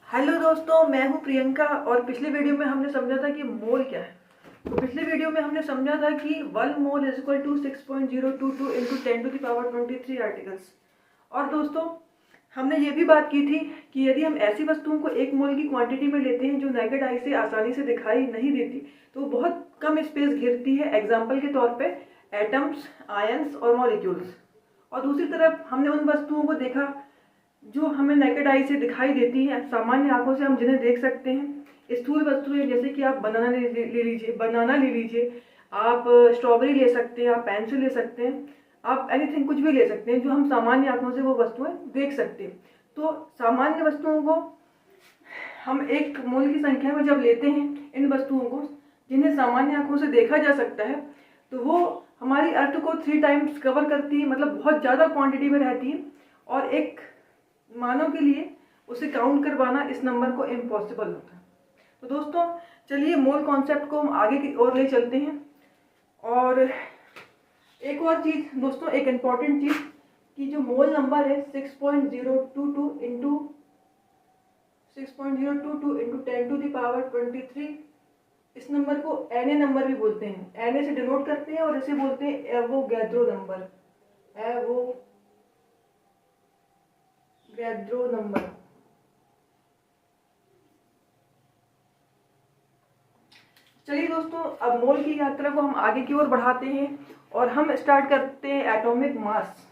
Hello दोस्तों, मैं हूं प्रियंका। और पिछले वीडियो में हमने समझा था कि मोल क्या है। तो पिछले वीडियो में हमने समझा था कि 1 mole is equal to 6.022 into 10⁻23 articles. और दोस्तों, हमने ये भी बात की थी कि यदि हम ऐसी वस्तुओं को 1 मोल की क्वांटिटी में लेते हैं जो नेकेड आई से आसानी से दिखाई नहीं देती, तो वो बहुत कम स्पेस घेरती है। एग्जाम्पल के तौर पे एटम्स, आयंस और मॉलिक्यूल्स। और दूसरी तरफ हमने उन वस्तुओं को देखा जो हमें नेकेड आई से दिखाई देती हैं, सामान्य आंखों से हम जिन्हें देख सकते हैं। स्थूल वस्तुएं जैसे कि आप बनाना ले लीजिए, आप स्ट्रॉबेरी ले सकते हैं, आप पेंसिल ले सकते हैं, आप एनीथिंग कुछ भी ले सकते हैं जो हम सामान्य आंखों से वो वस्तुएं देख सकते हैं। तो सामान्य वस्तुओं को हम 1 मोल की संख्या में जब लेते हैं, इन वस्तुओं को जिन्हें सामान्य आंखों से देखा जा सकता है, तो वो हमारी अर्थ को 3 टाइम्स कवर करती है, मतलब बहुत ज़्यादा क्वांटिटी में रहती है। और एक मानव के लिए उसे काउंट करवाना इस नंबर को इम्पॉसिबल होता है। तो दोस्तों, चलिए मोल कॉन्सेप्ट को हम आगे की ओर ले चलते हैं। और एक और चीज़ दोस्तों, एक इम्पॉर्टेंट चीज़ कि जो मोल नंबर है 6.022 इंटू 10⁻23, इस नंबर को एन ए नंबर भी बोलते हैं। एन ए से डिनोट करते हैं और इसे बोलते हैं एवोगैड्रो नंबर। Avogadro number. चलिए दोस्तों, अब मोल की यात्रा को हम आगे की ओर बढ़ाते हैं और हम स्टार्ट करते हैं एटॉमिक मास।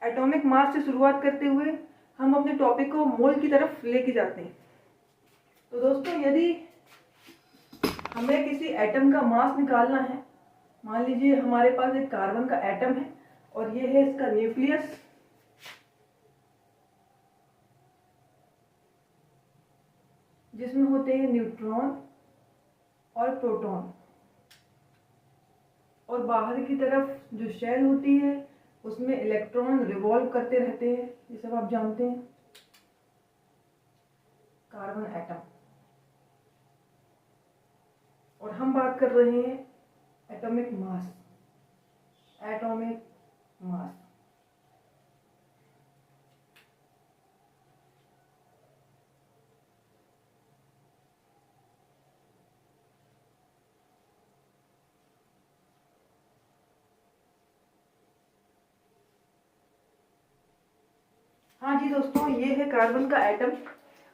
एटॉमिक मास से शुरुआत करते हुए हम अपने टॉपिक को मोल की तरफ लेके जाते हैं। तो दोस्तों, यदि हमें किसी एटम का मास निकालना है, मान लीजिए हमारे पास एक कार्बन का एटम है और ये है इसका न्यूक्लियस, जिसमें होते हैं न्यूट्रॉन और प्रोटॉन, और बाहर की तरफ जो शेल होती है उसमें इलेक्ट्रॉन रिवॉल्व करते रहते हैं। ये सब आप जानते हैं। Carbon atom. और हम बात कर रहे हैं एटॉमिक मास। Atomic mass. हाँ जी दोस्तों, ये है कार्बन का एटम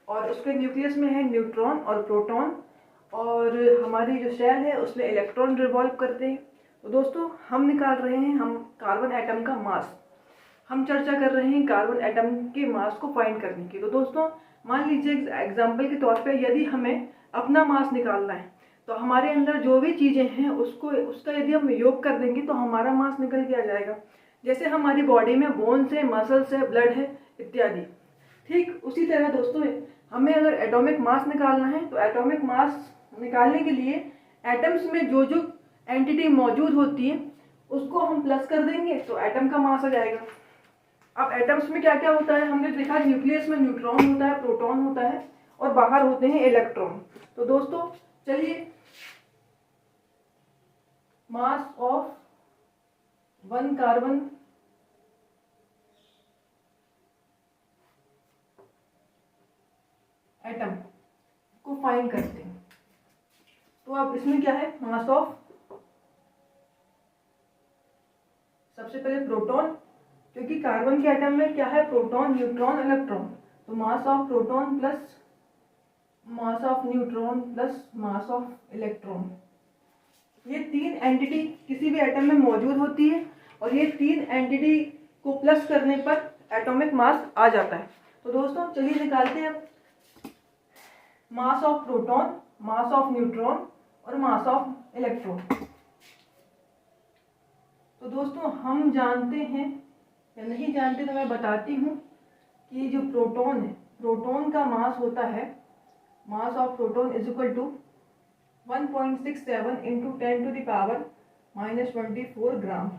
और उसके न्यूक्लियस में है न्यूट्रॉन और प्रोटॉन, और हमारी जो शेल है उसमें इलेक्ट्रॉन रिवॉल्व करते हैं। तो दोस्तों, हम निकाल रहे हैं हम कार्बन एटम का मास। हम चर्चा कर रहे हैं कार्बन एटम के मास को फाइंड करने की। तो दोस्तों, मान लीजिए एग्जाम्पल के तौर पे यदि हमें अपना मास निकालना है, तो हमारे अंदर जो भी चीज़ें हैं उसका यदि हम योग कर देंगे तो हमारा मास निकल के आ जाएगा। जैसे हमारी बॉडी में बोन्स है, मसल्स है, ब्लड है इत्यादि। ठीक उसी तरह दोस्तों, हमें अगर एटॉमिक मास निकालना है तो एटॉमिक मास निकालने के लिए एटम्स में जो जो एंटिटी मौजूद होती है उसको हम प्लस कर देंगे तो एटम का मास आ जाएगा। अब एटम्स में क्या क्या होता है, हमने देखा न्यूक्लियस में न्यूट्रॉन होता है, प्रोटॉन होता है और बाहर होते हैं इलेक्ट्रॉन। तो दोस्तों चलिए, मास ऑफ 1 कार्बन एटम को फाइंड करते हैं। तो अब इसमें क्या है, मास ऑफ, सबसे पहले प्रोटॉन, क्योंकि कार्बन के एटम में क्या है, प्रोटॉन, न्यूट्रॉन, इलेक्ट्रॉन। तो mass of proton plus mass of neutron plus mass of electron. ये 3 एंटिटी किसी भी एटम में मौजूद होती है और ये 3 एंटिटी को प्लस करने पर एटॉमिक मास आ जाता है। तो दोस्तों चलिए निकालते हैं mass of proton, mass of neutron और मास ऑफ इलेक्ट्रॉन। तो दोस्तों, हम जानते हैं या नहीं जानते तो मैं बताती हूँ कि जो प्रोटॉन है, प्रोटॉन का मास होता है, mass of proton is equal to 1.67 into 10⁻⁻24 gram.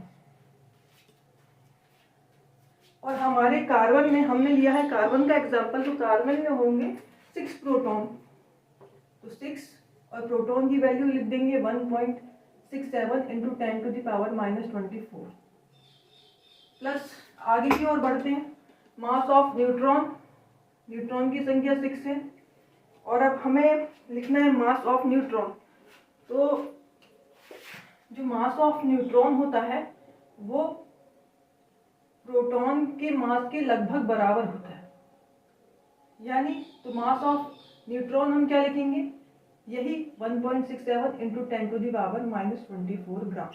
और हमारे कार्बन में हमने लिया है कार्बन का एग्जाम्पल, तो कार्बन में होंगे 6 प्रोटॉन। तो 6 और प्रोटॉन की वैल्यू लिख देंगे 1.67 इंटू 10⁻⁻24 प्लस आगे की ओर बढ़ते हैं, मास ऑफ न्यूट्रॉन। न्यूट्रॉन की संख्या 6 है। और अब हमें लिखना है मास ऑफ न्यूट्रॉन। तो जो मास ऑफ न्यूट्रॉन होता है वो प्रोटॉन के मास के लगभग बराबर होता है। यानी तो मास ऑफ न्यूट्रॉन हम क्या लिखेंगे, यही 1.67 इंटू 10⁻⁻24 ग्राम।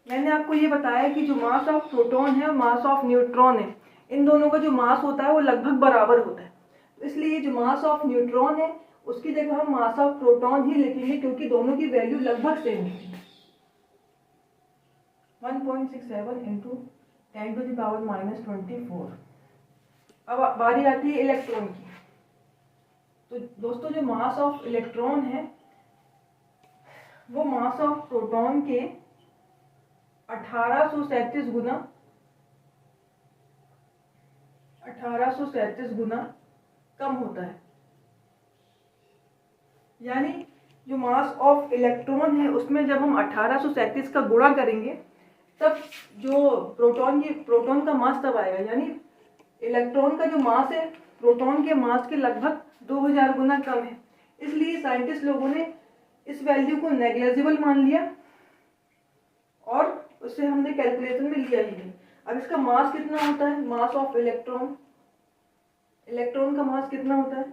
मैंने आपको ये बताया कि जो मास ऑफ प्रोटॉन है और मास ऑफ न्यूट्रॉन है, इन दोनों का जो मास होता है वो लगभग बराबर होता है। तो इसलिए जो मास ऑफ न्यूट्रॉन है उसकी जगह हम मास ऑफ प्रोटॉन ही लिखेंगे, क्योंकि दोनों की वैल्यू लगभग सेम होती है। 1.67 इंटू 10⁻⁻24। अब बारी आती है इलेक्ट्रॉन की। तो दोस्तों जो मास ऑफ इलेक्ट्रॉन है वो मास ऑफ प्रोटॉन के 1837 गुना कम होता है। यानी जो मास ऑफ इलेक्ट्रॉन है उसमें जब हम 1837 का गुणा करेंगे तब जो प्रोटॉन का मास तब आएगा। यानी इलेक्ट्रॉन का जो मास है प्रोटॉन के मास के लगभग 2000 गुना कम है। इसलिए साइंटिस्ट लोगों ने इस वैल्यू को नेग्लिजिबल मान लिया और उससे हमने कैलकुलेशन में लिया ही नहीं। अब इसका मास कितना होता है, मास ऑफ इलेक्ट्रॉन का मास कितना होता है,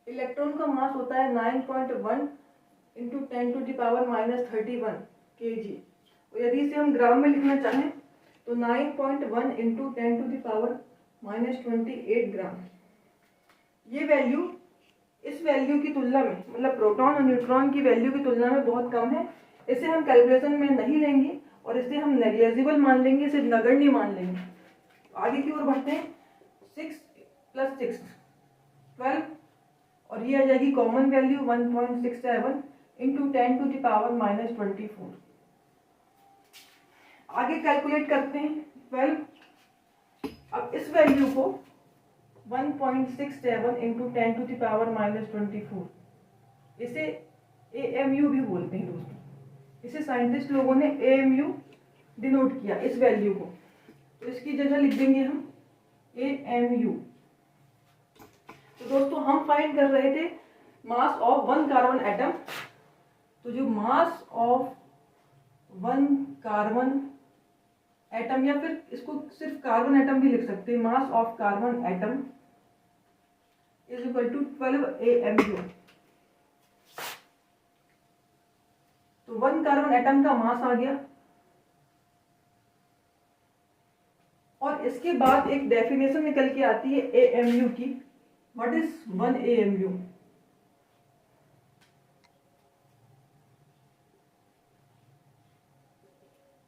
इलेक्ट्रॉन का मास होता है 9.1 इंटू 10⁻⁻31 kg। और यदि इसे हम ग्राम में लिखना चाहें तो 9.1 इंटू 10⁻28 ग्राम। ये वैल्यू इस वैल्यू की तुलना में, मतलब प्रोटॉन और न्यूट्रॉन की वैल्यू की तुलना में बहुत कम है। इसे हम कैलकुलेशन में नहीं लेंगे और इसे हम नेग्लिजिबल मान लेंगे, इसे नगण्य मान लेंगे। आगे की ओर बढ़ते हैं। 6 + 6 12 और ये आ जाएगी कॉमन वैल्यू 1.67 इंटू 10⁻⁻24। आगे कैलकुलेट करते हैं 12। अब इस वैल्यू को 1.67 इंटू 10⁻⁻24 इसे AMU भी बोलते हैं दोस्तों। इसे साइंटिस्ट लोगों ने AMU डिनोट किया इस वैल्यू को। तो इसकी जगह लिख देंगे हम AMU। तो दोस्तों हम फाइंड कर रहे थे मास ऑफ 1 कार्बन एटम। तो जो मास ऑफ 1 कार्बन एटम, या फिर इसको सिर्फ कार्बन एटम भी लिख सकते हैं, mass of carbon atom is equal to 12 AMU। तो 1 कार्बन एटम का मास आ गया। और इसके बाद एक डेफिनेशन निकल के आती है AMU की। What is 1 AMU?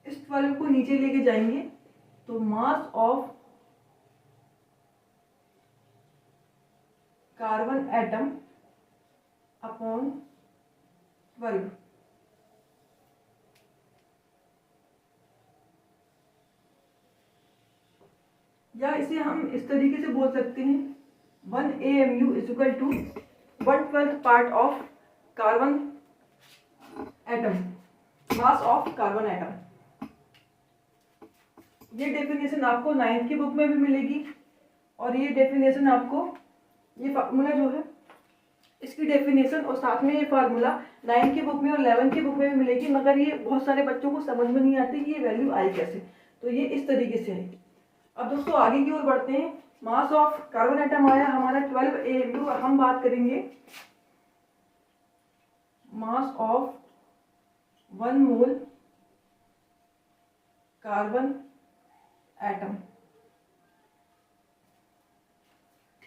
इस 12 को नीचे लेके जाएंगे तो mass of carbon atom upon 12। या इसे हम इस तरीके से बोल सकते हैं 1 AMU is equal to 1/12 part of carbon atom, mass of carbon atom. ये डेफिनेशन आपको 9th की बुक में भी मिलेगी और ये डेफिनेशन आपको, ये फार्मूला जो है इसकी डेफिनेशन और साथ में ये फार्मूला 9th की बुक में और 11th की बुक में भी मिलेगी। मगर ये बहुत सारे बच्चों को समझ में नहीं आती कि ये वैल्यू आई कैसे। तो ये इस तरीके से है। अब दोस्तों आगे की ओर बढ़ते हैं। मास ऑफ कार्बन एटम आया हमारा 12 AMU। हम बात करेंगे मास ऑफ 1 मोल कार्बन एटम।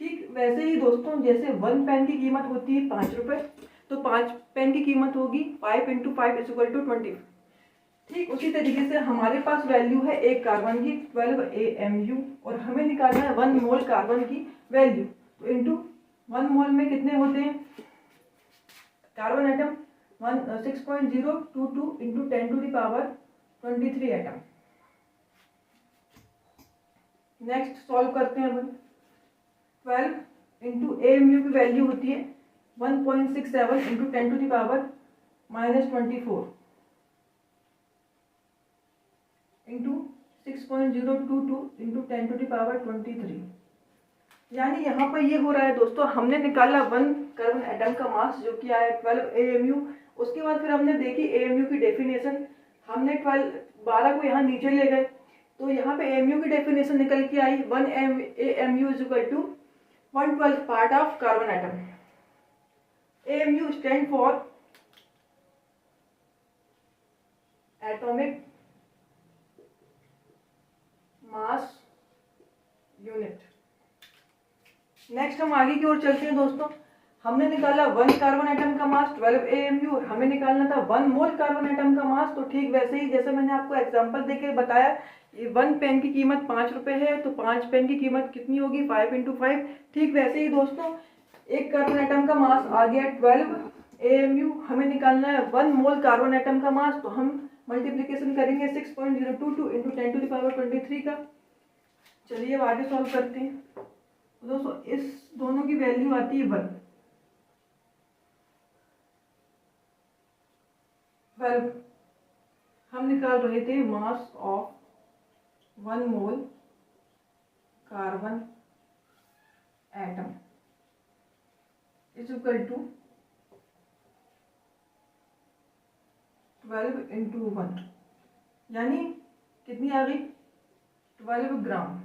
ठीक वैसे ही दोस्तों, जैसे 1 पेन की कीमत होती है 5 रुपए, तो 5 पेन की कीमत होगी 5 × 5 इज इक्वल टू 20। ठीक उसी तरीके से हमारे पास वैल्यू है एक कार्बन की 12 AMU और हमें निकालना है 1 मोल कार्बन की वैल्यू। तो इंटू 1 मोल में कितने होते हैं carbon atom, 6.022 into 10⁻23 atom. Next solve करते हैं अपन। 12 इंटू AMU की वैल्यू होती है 1.67 इंटू 10⁻⁻24 इंटू 6.022 इंटू 10⁻23। यानी यहाँ पर ये हो रहा है दोस्तों, हमने निकाला 1 कार्बन एटम का मास जो कि आया 12 AMU। उसके बाद फिर हमने देखी AMU की डेफिनेशन, हमने 12 को यहाँ नीचे ले गए तो यहाँ पे AMU की डेफिनेशन निकल के आई 1 AMU is equal to 1/12 part of carbon atom. AMU stand for atomic mass unit. Next हम आगे की ओर चलते हैं दोस्तों। हमने निकाला 1 कार्बन एटम का मास 12 AMU और हमें निकालना था 1 मोल कार्बन एटम का मास। तो ठीक वैसे ही जैसे मैंने आपको एग्जांपल देके बताया, 1 पेन की कीमत 5 रुपए है तो 5 पेन की कीमत कितनी होगी, 5 × 5। ठीक वैसे ही दोस्तों एक कार्बन एटम का मास आ गया 12 AMU, हमें निकालना है 1 मोल कार्बन एटम का मास। तो हम मल्टीप्लीकेशन करेंगे 6.022 इंटू 10⁻23 का। चलिए अब आगे सॉल्व करते हैं। तो दोस्तों इस दोनों की वैल्यू आती है 1। 12 हम निकाल रहे थे mass of 1 mole carbon atom is equal to 12 into 1, यानी कितनी आ गई, 12 ग्राम।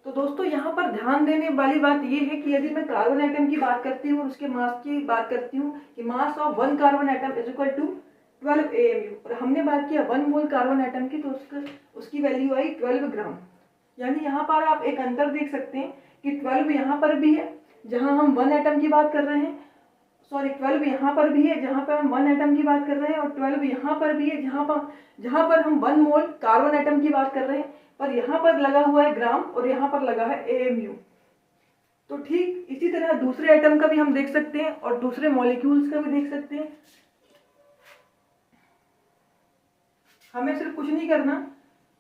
तो दोस्तों यहाँ पर ध्यान देने वाली बात यह है कि यदि मैं कार्बन एटम की बात करती हूँ और उसके मास की बात करती हूँ कि mass of 1 carbon atom is equal to 12 AMU, और हमने बात किया 1 मोल कार्बन एटम की, तो उसकी वैल्यू आई 12 ग्राम। यानी यहाँ पर आप एक अंतर देख सकते हैं कि 12 यहाँ पर भी है जहाँ हम 1 एटम की बात कर रहे हैं, सॉरी 12 यहाँ पर भी है जहाँ पर हम 1 एटम की बात कर रहे हैं, और 12 यहाँ पर भी है जहाँ पर हम 1 मोल कार्बन एटम की बात कर रहे हैं, पर यहाँ पर लगा हुआ है ग्राम और यहाँ पर लगा है AMU। तो ठीक इसी तरह दूसरे एटम का भी हम देख सकते हैं और दूसरे मॉलिक्यूल्स का भी देख सकते हैं। हमें सिर्फ कुछ नहीं करना,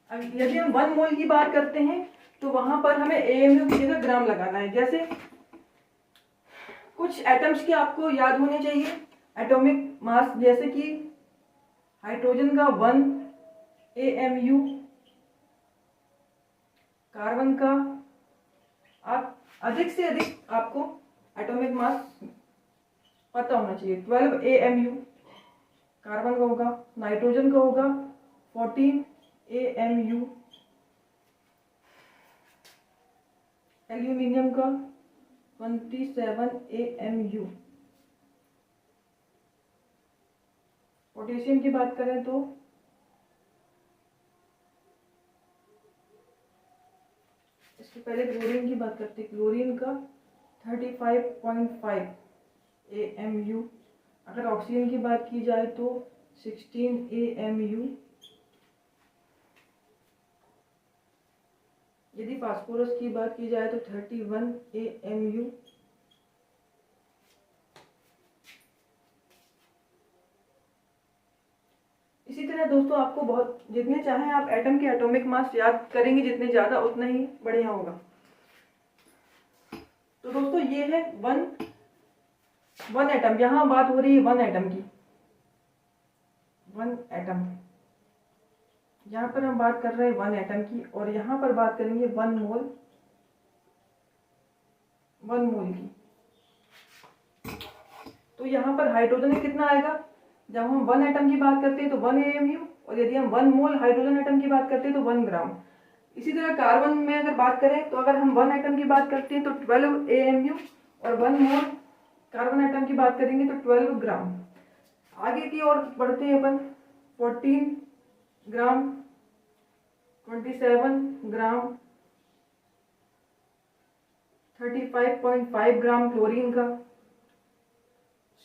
यदि हम 1 मोल की बात करते हैं तो वहां पर हमें AMU की जगह ग्राम लगाना है। जैसे कुछ एटम्स के आपको याद होने चाहिए एटॉमिक मास, जैसे कि हाइड्रोजन का 1 AMU, कार्बन का आप अधिक से अधिक आपको एटॉमिक मास पता होना चाहिए। 12 AMU कार्बन का होगा, नाइट्रोजन का होगा 14 AMU, एल्यूमिनियम का 27 AMU, पोटेशियम की बात करें तो इसके पहले क्लोरीन की बात करते हैं, क्लोरीन का 35.5 AMU, अगर ऑक्सीजन की बात की जाए तो 16 AMU, यदि फास्फोरस की बात की जाए तो 31 AMU, इसी तरह दोस्तों आपको बहुत जितने चाहें आप एटम के एटॉमिक मास याद करेंगे, जितने ज़्यादा उतना ही बढ़िया होगा। तो दोस्तों ये है वन एटम, यहाँ बात हो रही है 1 एटम की, 1 एटम, यहाँ पर हम बात कर रहे हैं 1 एटम की, और यहाँ पर बात करेंगे 1 मोल की। तो यहाँ पर हाइड्रोजन कितना आएगा, जब हम 1 एटम की बात करते हैं तो 1 AMU, और यदि हम 1 मोल हाइड्रोजन एटम की बात करते हैं तो 1 ग्राम। इसी तरह कार्बन में अगर बात करें तो अगर हम 1 एटम की बात करते हैं तो 12 AMU, और 1 मोल कार्बन एटम की बात करेंगे तो 12 ग्राम। आगे की ओर बढ़ते हैं अपन, 14 ग्राम, 27 ग्राम, 35.5 ग्राम क्लोरीन का,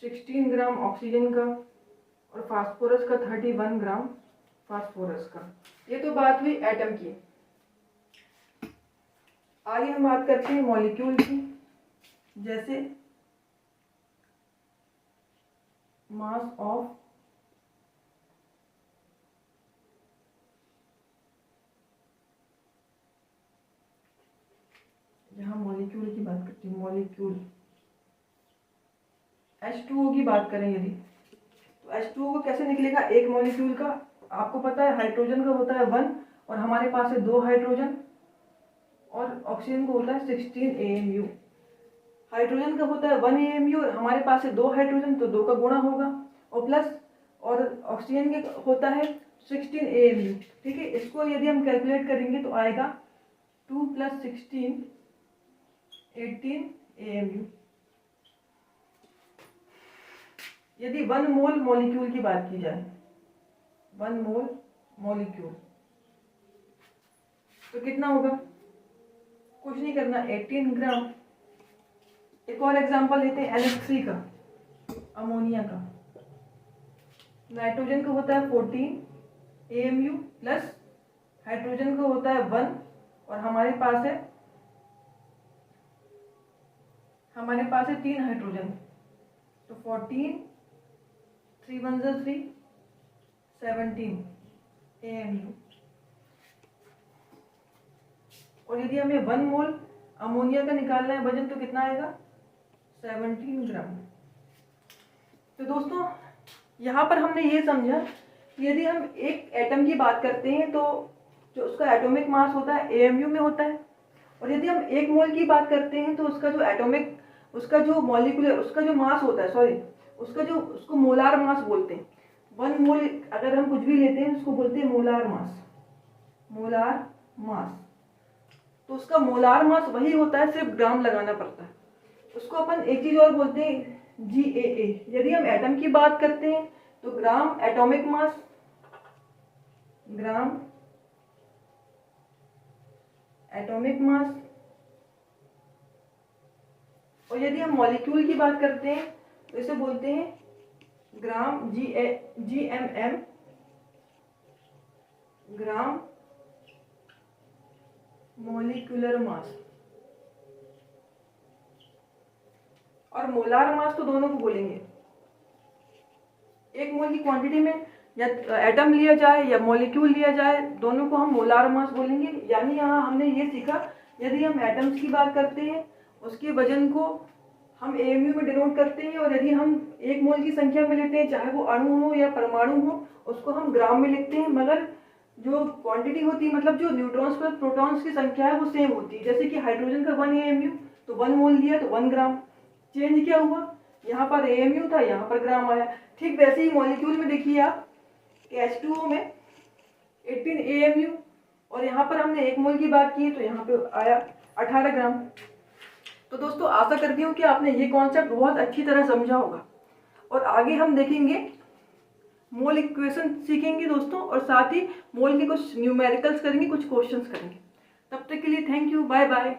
16 ग्राम ऑक्सीजन का, और फास्फोरस का 31 ग्राम फास्फोरस का। ये तो बात हुई एटम की। आगे हम बात करते हैं मॉलिक्यूल की, जैसे मास ऑफ यहाँ मॉलिक्यूल की बात करते हैं, मॉलिक्यूल H2O की बात करें यदि, तो H2O को कैसे निकलेगा एक मॉलिक्यूल का, आपको पता है हाइड्रोजन का होता है 1 और हमारे पास है 2 हाइड्रोजन, और ऑक्सीजन को होता है 16 AMU। हाइड्रोजन का होता है 1 AMU और हमारे पास है 2 हाइड्रोजन, तो 2 का गुणा होगा और प्लस, और ऑक्सीजन के होता है 16 AMU। ठीक है, इसको यदि हम कैलकुलेट करेंगे तो आएगा 2 + 16 18 AMU। यदि 1 मोल मॉलिक्यूल की बात की जाए, 1 मोल मॉलिक्यूल, तो कितना होगा, कुछ नहीं करना, 18 ग्राम। एक और एग्जांपल लेते हैं NH3 का, अमोनिया का। नाइट्रोजन का होता है 14 AMU प्लस हाइड्रोजन का होता है 1 और हमारे पास है 3 हाइड्रोजन, तो 14 3 1 3 17 AMU। और यदि हमें 1 मोल अमोनिया का निकालना है वजन, तो कितना आएगा 17 ग्राम। तो दोस्तों यहाँ पर हमने ये समझा कि यदि हम एक एटम की बात करते हैं तो जो उसका एटॉमिक मास होता है AMU में होता है, और यदि हम 1 मोल की बात करते हैं तो उसका जो एटॉमिक, उसका जो मॉलिक्यूलर, उसका जो मास होता है, सॉरी उसको मोलार मास बोलते हैं। 1 मोल अगर हम कुछ भी लेते हैं उसको बोलते हैं मोलार मास, मोलार मास। तो उसका मोलार मास वही होता है, सिर्फ ग्राम लगाना पड़ता है। उसको अपन एक चीज और बोलते हैं GAA। यदि हम एटम की बात करते हैं तो gram atomic mass, gram atomic mass. और यदि हम मॉलिक्यूल की बात करते हैं तो इसे बोलते हैं ग्राम GMM, ग्राम मॉलिक्यूलर मास। और मोलार मास तो दोनों को बोलेंगे। 1 मोल की क्वांटिटी में या एटम लिया जाए या मॉलिक्यूल लिया जाए, दोनों को हम मोलार मास बोलेंगे। यानी यहाँ हमने ये सीखा, यदि हम एटम्स की बात करते हैं उसके वजन को हम AMU में डिनोट करते हैं, और यदि हम 1 मोल की संख्या में लेते हैं, चाहे वो अणु हो या परमाणु हो, उसको हम ग्राम में लिखते हैं। मगर जो क्वांटिटी होती है, मतलब जो न्यूट्रॉन्स पर प्रोटॉन्स की संख्या है, वो सेम होती है। जैसे कि हाइड्रोजन का 1 AMU, तो 1 मोल लिया तो 1 ग्राम। चेंज क्या हुआ, यहाँ पर AMU था, यहाँ पर ग्राम आया। ठीक वैसे ही मॉलिक्यूल में देखिए आप कि H2O में 18 AMU, और यहाँ पर हमने 1 मोल की बात की तो यहाँ पे आया 18 ग्राम। तो दोस्तों आशा करती हूँ कि आपने ये कॉन्सेप्ट बहुत अच्छी तरह समझा होगा, और आगे हम देखेंगे मोल इक्वेशन सीखेंगे दोस्तों, और साथ ही मोल के कुछ न्यूमेरिकल्स करेंगे, कुछ क्वेश्चंस करेंगे। तब तक के लिए थैंक यू, बाय बाय।